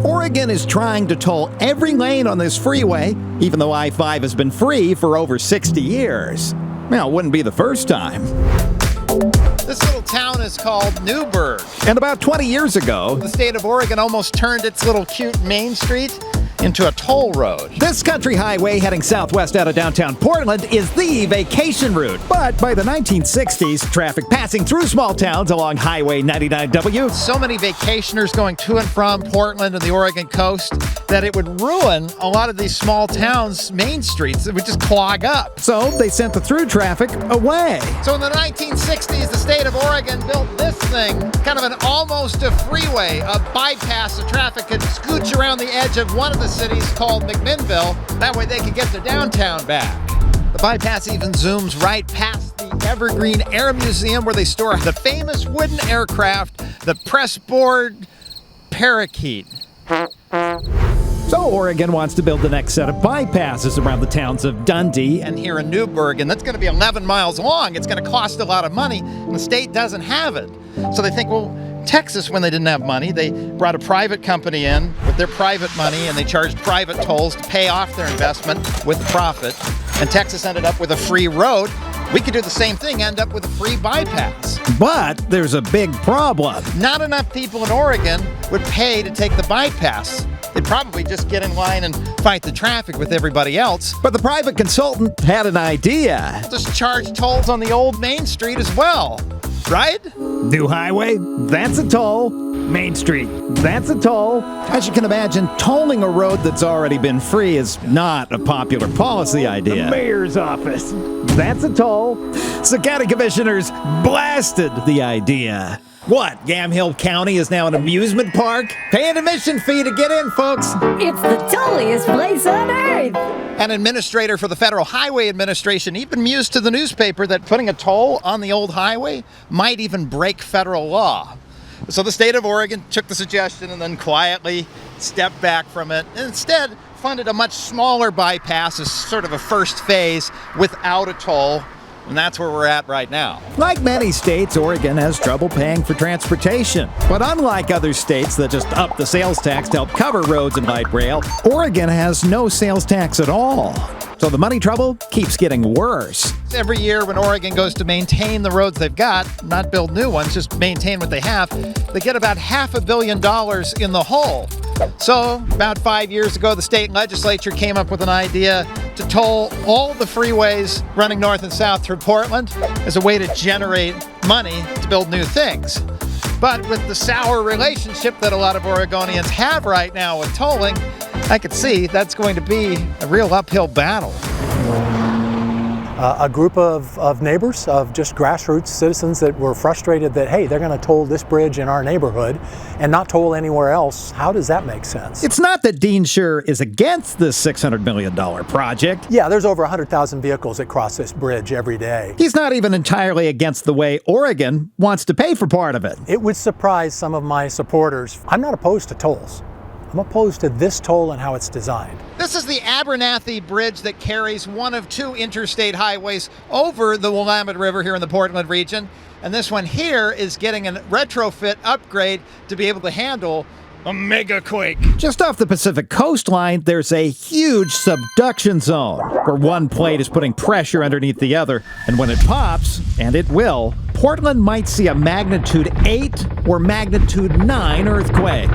Oregon is trying to toll every lane on this freeway, even though I-5 has been free for over 60 years. Well, it wouldn't be the first time. This little town is called Newburgh. And about 20 years ago, The state of Oregon almost turned its little cute Main Street into a toll road. this country highway heading southwest out of downtown Portland is the vacation route. But by the 1960s, traffic passing through small towns along Highway 99W So many vacationers going to and from Portland and the Oregon coast that it would ruin a lot of these small towns' main streets. It would just clog up. so they sent the through traffic away. So in the 1960s, the state of Oregon built this thing, kind of an almost a freeway, a bypass so traffic could scooch around the edge of one of the cities called McMinnville. That way they could get to downtown back. The bypass even zooms right past the Evergreen Air Museum where they store the famous wooden aircraft, the Pressboard Parakeet. So Oregon wants to build the next set of bypasses around the towns of Dundee And here in Newburgh, and that's going to be 11 miles long. It's going to cost a lot of money, and the state doesn't have it. So they think, well, Texas, when they didn't have money, they brought a private company in with their private money, and they charged private tolls to pay off their investment with profit. And Texas ended up with a free road. We could do the same thing, end up with a free bypass. But there's a big problem. Not enough people in Oregon would pay to take the bypass. They'd probably just get in line and fight the traffic with everybody else. But the private consultant had an idea. Just charge tolls on the old Main Street as well, right? New highway, that's a toll. Main Street, that's a toll. As you can imagine, tolling a road that's already been free is not a popular policy idea. The mayor's office, that's a toll. So county commissioners blasted the idea. What, Yamhillland County is now an amusement park? Pay an admission fee to get in, folks. It's the tolliest place on earth. An administrator for the Federal Highway Administration even mused to the newspaper that putting a toll on the old highway might even break federal law. So the state of Oregon took the suggestion and then quietly stepped back from it and instead funded a much smaller bypass as sort of a first phase without a toll. And that's where we're at right now. Like many states, Oregon has trouble paying for transportation. But unlike other states that just up the sales tax to help cover roads and light rail, Oregon has no sales tax at all. So the money trouble keeps getting worse. Every year when Oregon goes to maintain the roads they've got, not build new ones, just maintain what they have, they get about $500 million in the hole. So about 5 years ago, the state legislature came up with an idea to toll all the freeways running north and south through Portland as a way to generate money to build new things. But with the sour relationship that a lot of Oregonians have right now with tolling, I could see that's going to be a real uphill battle. A group of neighbors, of just grassroots citizens that were frustrated that, hey, they're going to toll this bridge in our neighborhood and not toll anywhere else. How does that make sense? It's not that Dean Scher is against this $600 million project. Yeah, there's over 100,000 vehicles that cross this bridge every day. He's not even entirely against the way Oregon wants to pay for part of it. It would surprise some of my supporters. I'm not opposed to tolls. I'm opposed to this toll and how it's designed. This is the Abernathy Bridge that carries one of two interstate highways over the Willamette River here in the Portland region. And this one here is getting a retrofit upgrade to be able to handle a mega quake. Just off the Pacific coastline, there's a huge subduction zone where one plate is putting pressure underneath the other. And when it pops, and it will, Portland might see a magnitude 8 or magnitude 9 earthquake.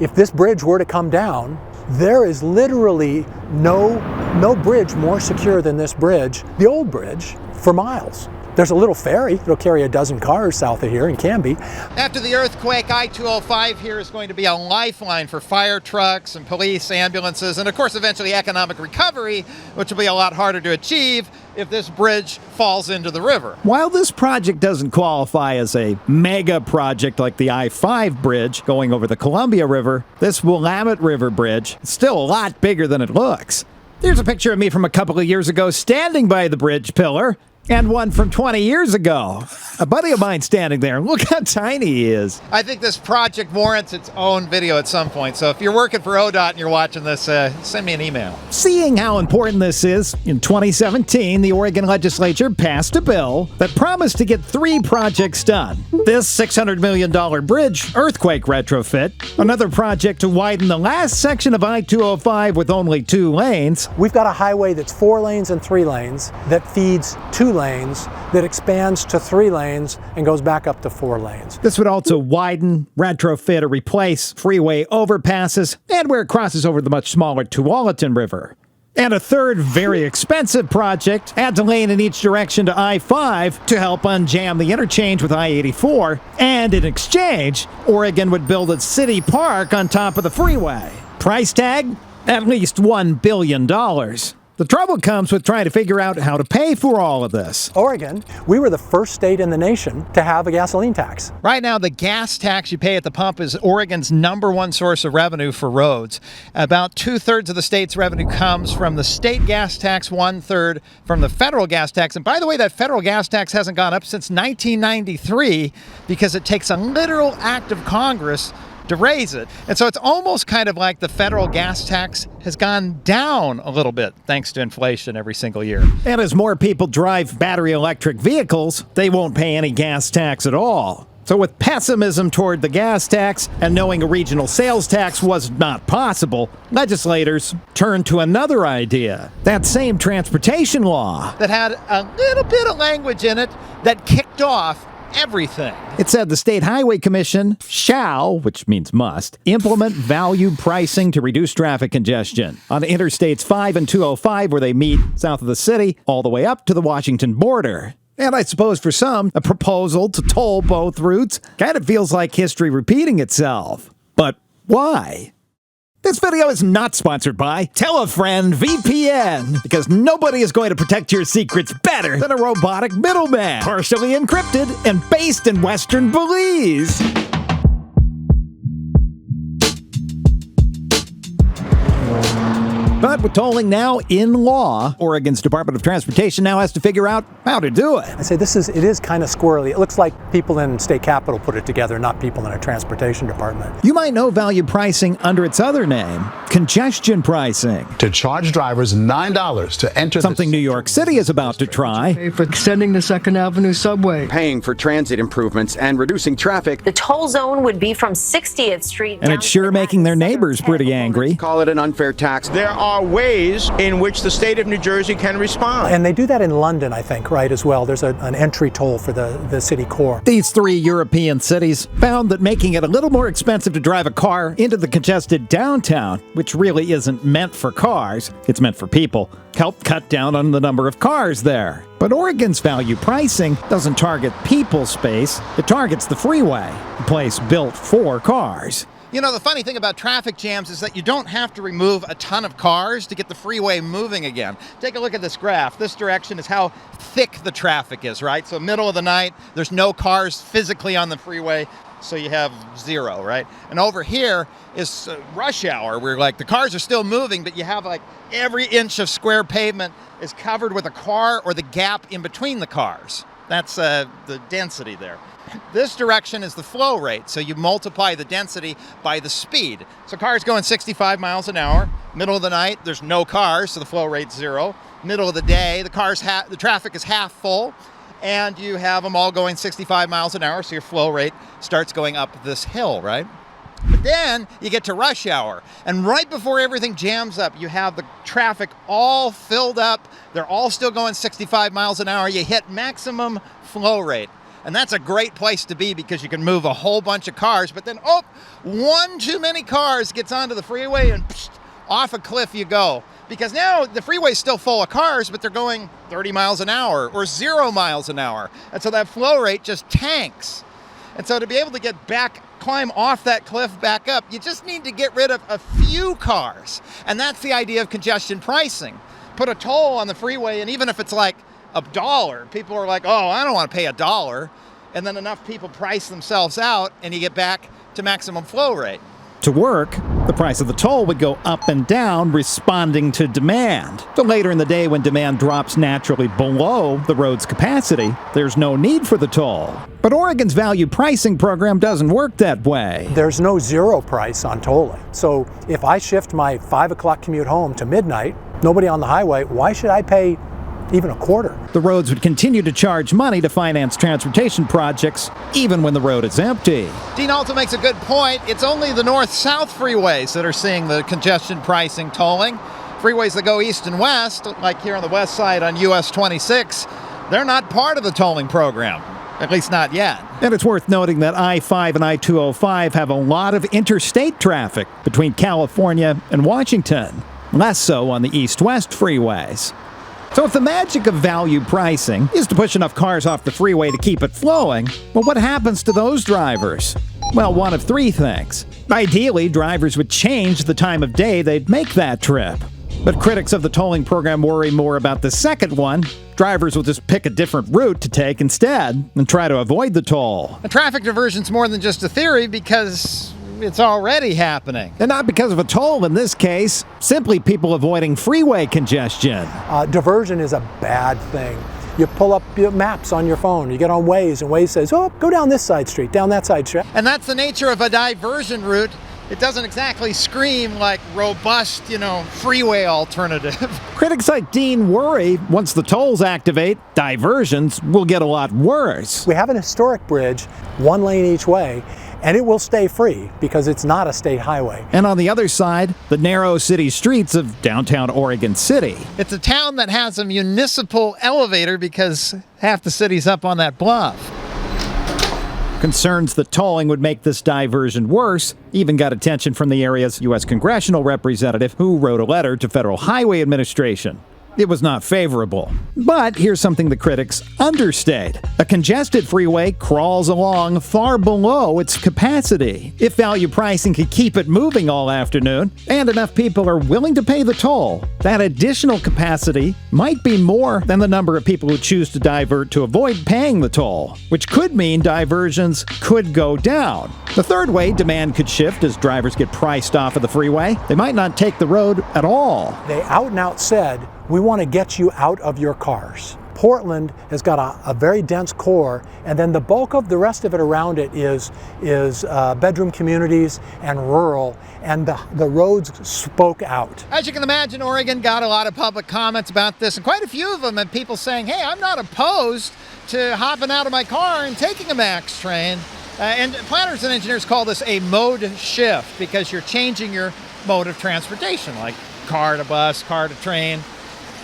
If this bridge were to come down, there is literally no bridge more secure than this bridge, the old bridge, for miles. There's a little ferry that'll carry a dozen cars south of here in Canby. After the earthquake, I-205 here is going to be a lifeline for fire trucks and police, ambulances, and of course eventually economic recovery, which will be a lot harder to achieve if this bridge falls into the river. While this project doesn't qualify as a mega project like the I-5 bridge going over the Columbia River, this Willamette River bridge is still a lot bigger than it looks. Here's a picture of me from a couple of years ago standing by the bridge pillar. And one from 20 years ago. A buddy of mine standing there. Look how tiny he is. I think this project warrants its own video at some point. So if you're working for ODOT and you're watching this, send me an email. Seeing how important this is, in 2017, the Oregon legislature passed a bill that promised to get 3 projects done. This $600 million bridge earthquake retrofit, another project to widen the last section of I-205 with only 2 lanes. We've got a highway that's 4 lanes and 3 lanes that feeds 2 lanes that expands to 3 lanes and goes back up to 4 lanes. This would also widen, retrofit, or replace freeway overpasses and where it crosses over the much smaller Tualatin River. And a third very expensive project adds a lane in each direction to I-5 to help unjam the interchange with I-84. And in exchange, Oregon would build a city park on top of the freeway. Price tag? At least $1 billion. The trouble comes with trying to figure out how to pay for all of this. Oregon, we were the first state in the nation to have a gasoline tax. Right now, the gas tax you pay at the pump is Oregon's #1 source of revenue for roads. About 2/3 of the state's revenue comes from the state gas tax, 1/3 from the federal gas tax. And by the way, that federal gas tax hasn't gone up since 1993 because it takes a literal act of Congress to raise it. And so it's almost kind of like the federal gas tax has gone down a little bit thanks to inflation every single year. And as more people drive battery electric vehicles, they won't pay any gas tax at all. So with pessimism toward the gas tax and knowing a regional sales tax was not possible, legislators turned to another idea. That same transportation law. That had a little bit of language in it that kicked off everything. It said the State Highway Commission shall, which means must, implement value pricing to reduce traffic congestion on Interstates 5 and 205 where they meet south of the city all the way up to the Washington border. And I suppose for some, a proposal to toll both routes kind of feels like history repeating itself. But why? This video is not sponsored by Tell a Friend VPN, because nobody is going to protect your secrets better than a robotic middleman, partially encrypted and based in Western Belize. But with tolling now in law, Oregon's Department of Transportation now has to figure out how to do it. I say it is kind of squirrely. It looks like people in state capitol put it together, not people in a transportation department. You might know value pricing under its other name, congestion pricing. To charge drivers $9 to enter something New York City is about to try. Pay for extending the 2nd Avenue subway. Paying for transit improvements and reducing traffic. The toll zone would be from 60th Street. And it's sure making their neighbors pretty angry. Call it an unfair tax. There are ways in which the state of New Jersey can respond. And they do that in London, I think, right, as well. There's an entry toll for the city core. These 3 European cities found that making it a little more expensive to drive a car into the congested downtown, which really isn't meant for cars, it's meant for people, helped cut down on the number of cars there. But Oregon's value pricing doesn't target people space, it targets the freeway, a place built for cars. You know, the funny thing about traffic jams is that you don't have to remove a ton of cars to get the freeway moving again. Take a look at this graph. This direction is how thick the traffic is, right? So middle of the night, there's no cars physically on the freeway, so you have 0, right? And over here is rush hour, where like the cars are still moving, but you have like every inch of square pavement is covered with a car or the gap in between the cars. That's the density there. This direction is the flow rate, so you multiply the density by the speed. So cars going 65 miles an hour. Middle of the night, there's no cars, so the flow rate's 0. Middle of the day, the traffic is half full, and you have them all going 65 miles an hour, so your flow rate starts going up this hill, right? But then you get to rush hour, and right before everything jams up, you have the traffic all filled up. They're all still going 65 miles an hour. You hit maximum flow rate. And that's a great place to be because you can move a whole bunch of cars, but then, one too many cars gets onto the freeway and off a cliff you go. Because now the freeway's still full of cars, but they're going 30 miles an hour or 0 miles an hour. And so that flow rate just tanks. And so to be able to climb off that cliff back up, you just need to get rid of a few cars. And that's the idea of congestion pricing. Put a toll on the freeway, and even if it's like $1, people are like, I don't want to pay $1. And then enough people price themselves out, and you get back to maximum flow rate. To work, the price of the toll would go up and down, responding to demand. So later in the day, when demand drops naturally below the road's capacity, there's no need for the toll. But Oregon's value pricing program doesn't work that way. There's no zero price on tolling. So if I shift my 5 o'clock commute home to midnight, nobody on the highway, why should I pay even a quarter? The roads would continue to charge money to finance transportation projects, even when the road is empty. Dean also makes a good point. It's only the north-south freeways that are seeing the congestion pricing tolling. Freeways that go east and west, like here on the west side on US 26, they're not part of the tolling program, at least not yet. And it's worth noting that I-5 and I-205 have a lot of interstate traffic between California and Washington, less so on the east-west freeways. So if the magic of value pricing is to push enough cars off the freeway to keep it flowing, well, what happens to those drivers? Well, one of three things. Ideally, drivers would change the time of day they'd make that trip. But critics of the tolling program worry more about the second one. Drivers will just pick a different route to take instead and try to avoid the toll. A traffic diversion's more than just a theory because it's already happening. And not because of a toll in this case, simply people avoiding freeway congestion. Diversion is a bad thing. You pull up your maps on your phone, you get on Waze, and Waze says, oh, go down this side street, down that side street. And that's the nature of a diversion route. It doesn't exactly scream like robust, freeway alternative. Critics like Dean worry once the tolls activate, diversions will get a lot worse. We have an historic bridge, 1 lane each way, and it will stay free because it's not a state highway. And on the other side, the narrow city streets of downtown Oregon City. It's a town that has a municipal elevator because half the city's up on that bluff. Concerns that tolling would make this diversion worse even got attention from the area's U.S. congressional representative who wrote a letter to Federal Highway Administration. It was not favorable. But here's something the critics understate. A congested freeway crawls along far below its capacity. If value pricing could keep it moving all afternoon, and enough people are willing to pay the toll, that additional capacity might be more than the number of people who choose to divert to avoid paying the toll, which could mean diversions could go down. The third way demand could shift as drivers get priced off of the freeway. They might not take the road at all. They out and out said, we want to get you out of your cars. Portland has got a very dense core, and then the bulk of the rest of it around it is bedroom communities and rural, and the roads spoke out. As you can imagine, Oregon got a lot of public comments about this, and quite a few of them had people saying, hey, I'm not opposed to hopping out of my car and taking a MAX train. And planners and engineers call this a mode shift because you're changing your mode of transportation, like car to bus, car to train.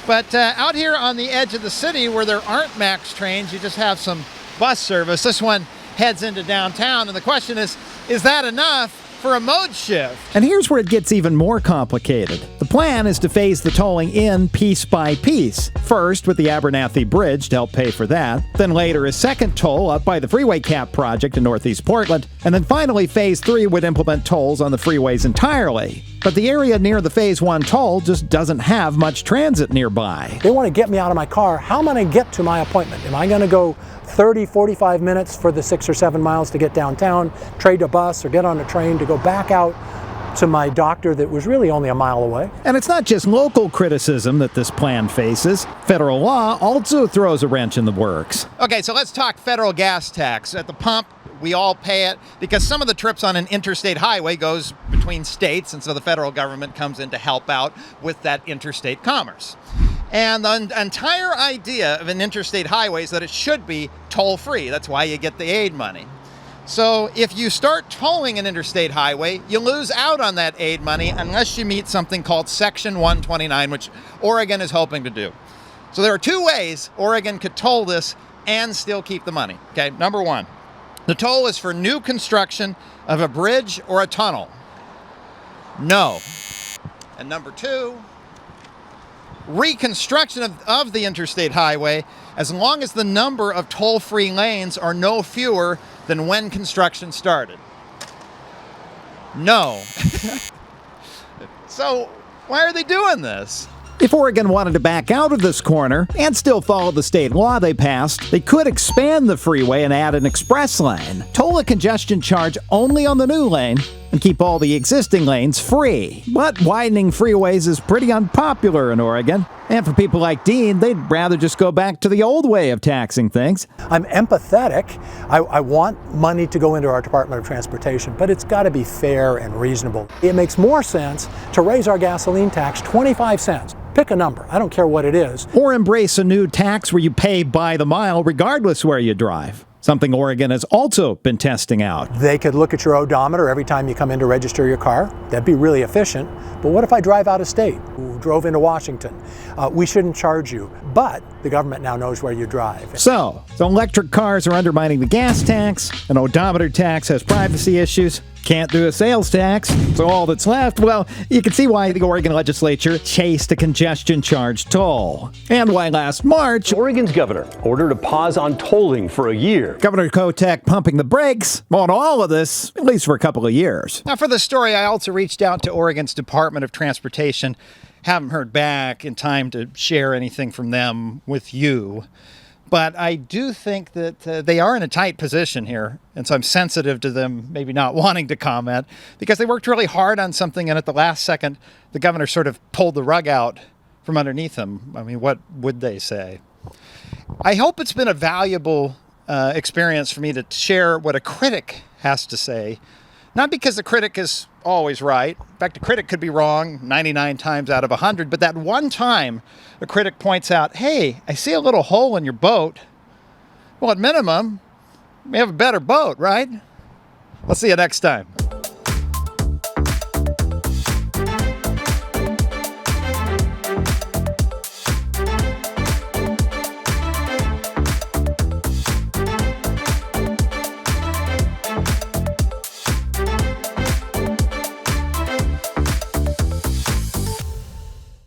But out here on the edge of the city where there aren't MAX trains, you just have some bus service. This one heads into downtown, and the question is that enough for a mode shift? And here's where it gets even more complicated. The plan is to phase the tolling in piece by piece. First with the Abernathy Bridge to help pay for that, then later a second toll up by the Freeway Cap project in Northeast Portland, and then finally Phase 3 would implement tolls on the freeways entirely. But the area near the Phase 1 toll just doesn't have much transit nearby. They want to get me out of my car. How am I going to get to my appointment? Am I going to go 30, 45 minutes for the 6 or 7 miles to get downtown, trade a bus, or get on a train to go back out to my doctor that was really only a mile away? And it's not just local criticism that this plan faces. Federal law also throws a wrench in the works. Okay, so let's talk federal gas tax. At the pump, we all pay it because some of the trips on an interstate highway goes between states, and so the federal government comes in to help out with that interstate commerce. And the entire idea of an interstate highway is that it should be toll-free. That's why you get the aid money. So if you start tolling an interstate highway, you lose out on that aid money unless you meet something called Section 129, which Oregon is hoping to do. So there are two ways Oregon could toll this and still keep the money. Okay, number one, the toll is for new construction of a bridge or a tunnel. No. And number two, reconstruction of the interstate highway as long as the number of toll-free lanes are no fewer than when construction started. No. So why are they doing this? If Oregon wanted to back out of this corner and still follow the state law they passed, they could expand the freeway and add an express lane, toll a congestion charge only on the new lane, and keep all the existing lanes free. But widening freeways is pretty unpopular in Oregon. And for people like Dean, they'd rather just go back to the old way of taxing things. I'm empathetic. I want money to go into our Department of Transportation, but it's got to be fair and reasonable. It makes more sense to raise our gasoline tax 25 cents. Pick a number. I don't care what it is. Or embrace a new tax where you pay by the mile regardless where you drive. Something Oregon has also been testing out. They could look at your odometer every time you come in to register your car. That'd be really efficient. But what if I drive out of state? Drove into Washington? We shouldn't charge you. But the government now knows where you drive. So electric cars are undermining the gas tax. An odometer tax has privacy issues. Can't do a sales tax. So all that's left, well, you can see why the Oregon legislature chased a congestion charge toll. And why last March, Oregon's governor ordered a pause on tolling for a year. Governor Kotek pumping the brakes on all of this, at least for a couple of years. Now, for the story, I also reached out to Oregon's Department of Transportation. Haven't heard back in time to share anything from them with you. But I do think that they are in a tight position here, and so I'm sensitive to them maybe not wanting to comment because they worked really hard on something, and at the last second, the governor sort of pulled the rug out from underneath them. I mean, what would they say? I hope it's been a valuable experience for me to share what a critic has to say, not because the critic is always right. In fact, a critic could be wrong 99 times out of 100, but that one time a critic points out, hey, I see a little hole in your boat. Well, at minimum, we have a better boat, right? I'll see you next time.